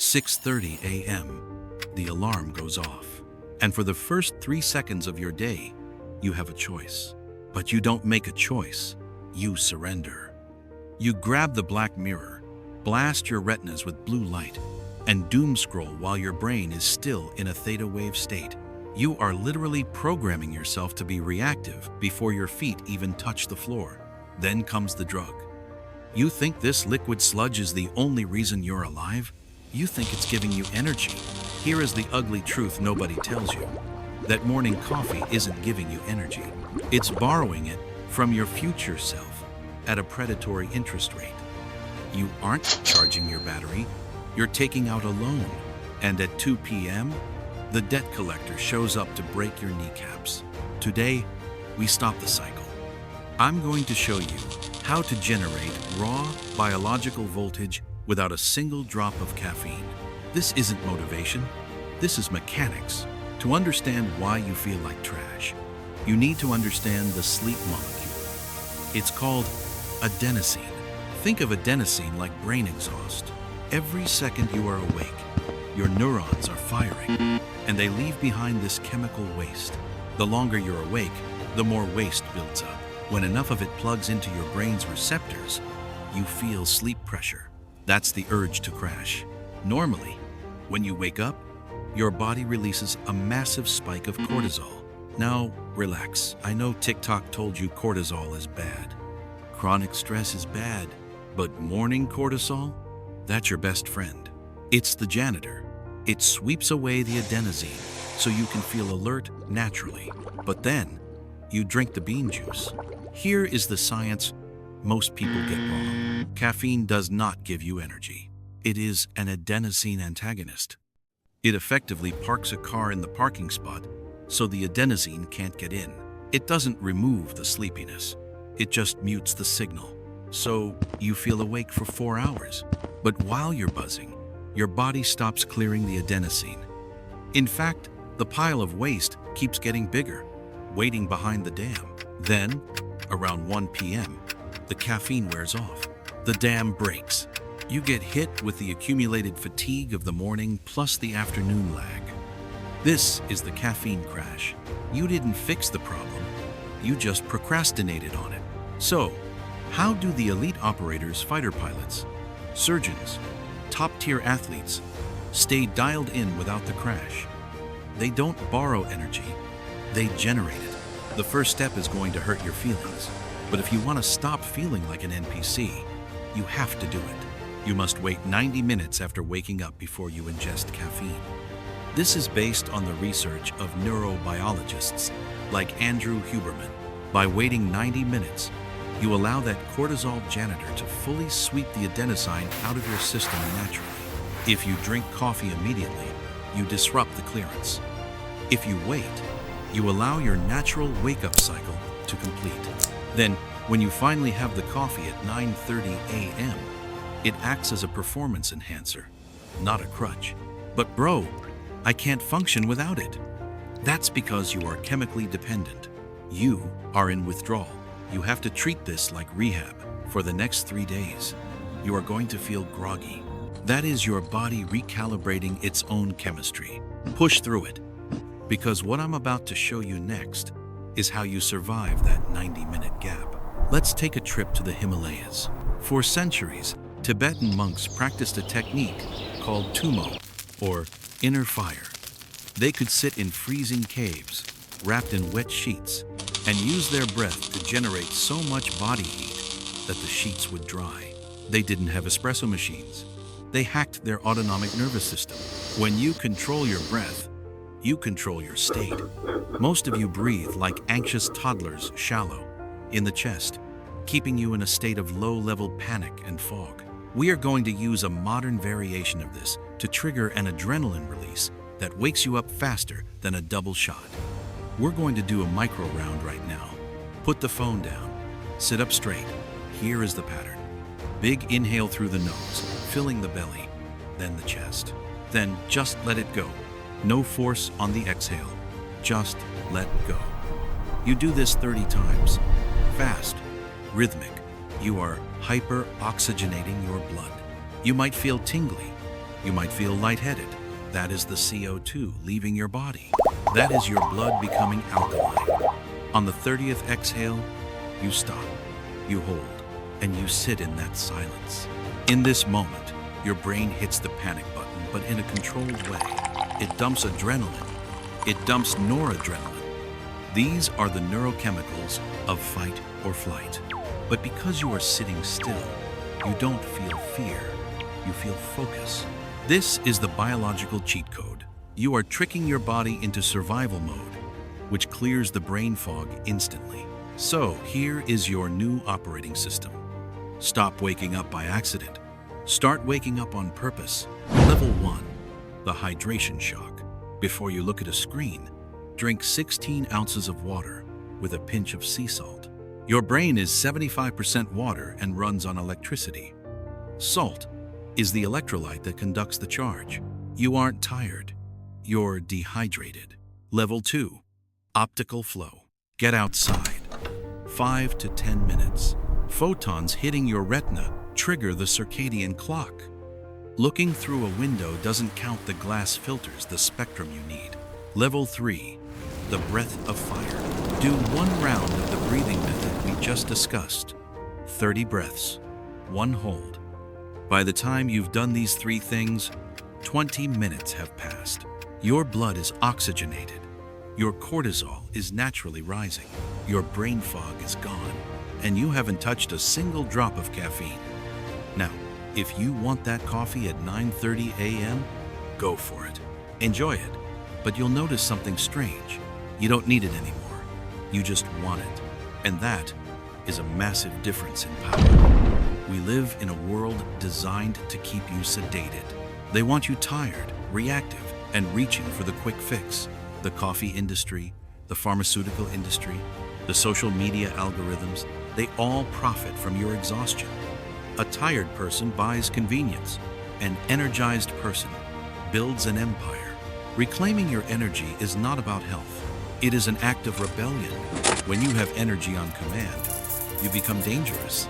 6:30 a.m., the alarm goes off. And for the first 3 seconds of your day, you have a choice. But you don't make a choice, you surrender. You grab the black mirror, blast your retinas with blue light, and doom scroll while your brain is still in a theta wave state. You are literally programming yourself to be reactive before your feet even touch the floor. Then comes the drug. You think this liquid sludge is the only reason you're alive? You think it's giving you energy. Here is the ugly truth nobody tells you. That morning coffee isn't giving you energy. It's borrowing it from your future self at a predatory interest rate. You aren't charging your battery, you're taking out a loan. And at 2 p.m., the debt collector shows up to break your kneecaps. Today, we stop the cycle. I'm going to show you how to generate raw biological voltage without a single drop of caffeine. This isn't motivation, this is mechanics. To understand why you feel like trash, you need to understand the sleep molecule. It's called adenosine. Think of adenosine like brain exhaust. Every second you are awake, your neurons are firing, and they leave behind this chemical waste. The longer you're awake, the more waste builds up. When enough of it plugs into your brain's receptors, you feel sleep pressure. That's the urge to crash. Normally, when you wake up, your body releases a massive spike of cortisol. Now, relax. I know TikTok told you cortisol is bad. Chronic stress is bad, but morning cortisol? That's your best friend. It's the janitor. It sweeps away the adenosine so you can feel alert naturally. But then, you drink the bean juice. Here is the science most people get wrong. Caffeine does not give you energy. It is an adenosine antagonist. It effectively parks a car in the parking spot so the adenosine can't get in. It doesn't remove the sleepiness. It just mutes the signal. So you feel awake for 4 hours. But while you're buzzing, your body stops clearing the adenosine. In fact, the pile of waste keeps getting bigger, waiting behind the dam. Then, around 1 p.m., the caffeine wears off. The dam breaks. You get hit with the accumulated fatigue of the morning plus the afternoon lag. This is the caffeine crash. You didn't fix the problem. You just procrastinated on it. So, how do the elite operators, fighter pilots, surgeons, top-tier athletes stay dialed in without the crash? They don't borrow energy, they generate it. The first step is going to hurt your feelings. But if you want to stop feeling like an NPC, you have to do it. You must wait 90 minutes after waking up before you ingest caffeine. This is based on the research of neurobiologists like Andrew Huberman. By waiting 90 minutes, you allow that cortisol janitor to fully sweep the adenosine out of your system naturally. If you drink coffee immediately, you disrupt the clearance. If you wait, you allow your natural wake-up cycle to complete. Then, when you finally have the coffee at 9:30 a.m., it acts as a performance enhancer, not a crutch. But bro, I can't function without it. That's because you are chemically dependent. You are in withdrawal. You have to treat this like rehab. For the next 3 days, you are going to feel groggy. That is your body recalibrating its own chemistry. Push through it, because what I'm about to show you next is how you survive that 90-minute gap. Let's take a trip to the Himalayas. For centuries, Tibetan monks practiced a technique called tummo, or inner fire. They could sit in freezing caves, wrapped in wet sheets, and use their breath to generate so much body heat that the sheets would dry. They didn't have espresso machines. They hacked their autonomic nervous system. When you control your breath, you control your state. Most of you breathe like anxious toddlers, shallow, in the chest, keeping you in a state of low-level panic and fog. We are going to use a modern variation of this to trigger an adrenaline release that wakes you up faster than a double shot. We're going to do a micro round right now. Put the phone down. Sit up straight. Here is the pattern. Big inhale through the nose, filling the belly, then the chest. Then just let it go. No force on the exhale. Just let go. You do this 30 times. Fast, rhythmic. You are hyper-oxygenating your blood. You might feel tingly, You might feel lightheaded. That is the CO2 leaving your body. That is your blood becoming alkaline. On the 30th exhale, you stop, you hold, and you sit in that silence. In this moment, your brain hits the panic button, but in a controlled way. It dumps adrenaline. It dumps noradrenaline. These are the neurochemicals of fight or flight. But because you are sitting still, you don't feel fear. You feel focus. This is the biological cheat code. You are tricking your body into survival mode, which clears the brain fog instantly. So here is your new operating system. Stop waking up by accident. Start waking up on purpose. Level 1, the hydration shock. Before you look at a screen, drink 16 ounces of water with a pinch of sea salt. Your brain is 75% water and runs on electricity. Salt is the electrolyte that conducts the charge. You aren't tired. You're dehydrated. Level 2, optical flow. Get outside. 5 to 10 minutes. Photons hitting your retina trigger the circadian clock. Looking through a window doesn't count the glass filters the spectrum you need. Level 3, the breath of fire. Do 1 round of the breathing method we just discussed. 30 breaths, 1 hold. By the time you've done these 3 things, 20 minutes have passed. Your blood is oxygenated. Your cortisol is naturally rising. Your brain fog is gone, and you haven't touched a single drop of caffeine. Now, if you want that coffee at 9:30 a.m., go for it. Enjoy it, but you'll notice something strange. You don't need it anymore. You just want it. And that is a massive difference in power. We live in a world designed to keep you sedated. They want you tired, reactive, and reaching for the quick fix. The coffee industry, the pharmaceutical industry, the social media algorithms, they all profit from your exhaustion. A tired person buys convenience. An energized person builds an empire. Reclaiming your energy is not about health. It is an act of rebellion. When you have energy on command, you become dangerous.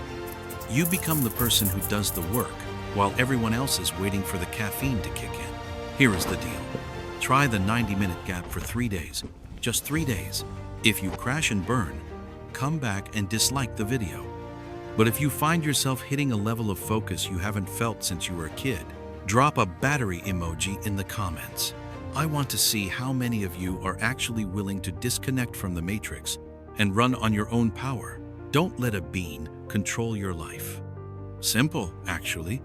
You become the person who does the work while everyone else is waiting for the caffeine to kick in. Here is the deal. Try the 90-minute gap for 3 days. Just 3 days. If you crash and burn, come back and dislike the video. But if you find yourself hitting a level of focus you haven't felt since you were a kid, drop a battery emoji in the comments. I want to see how many of you are actually willing to disconnect from the matrix and run on your own power. Don't let a bean control your life. Simple, actually.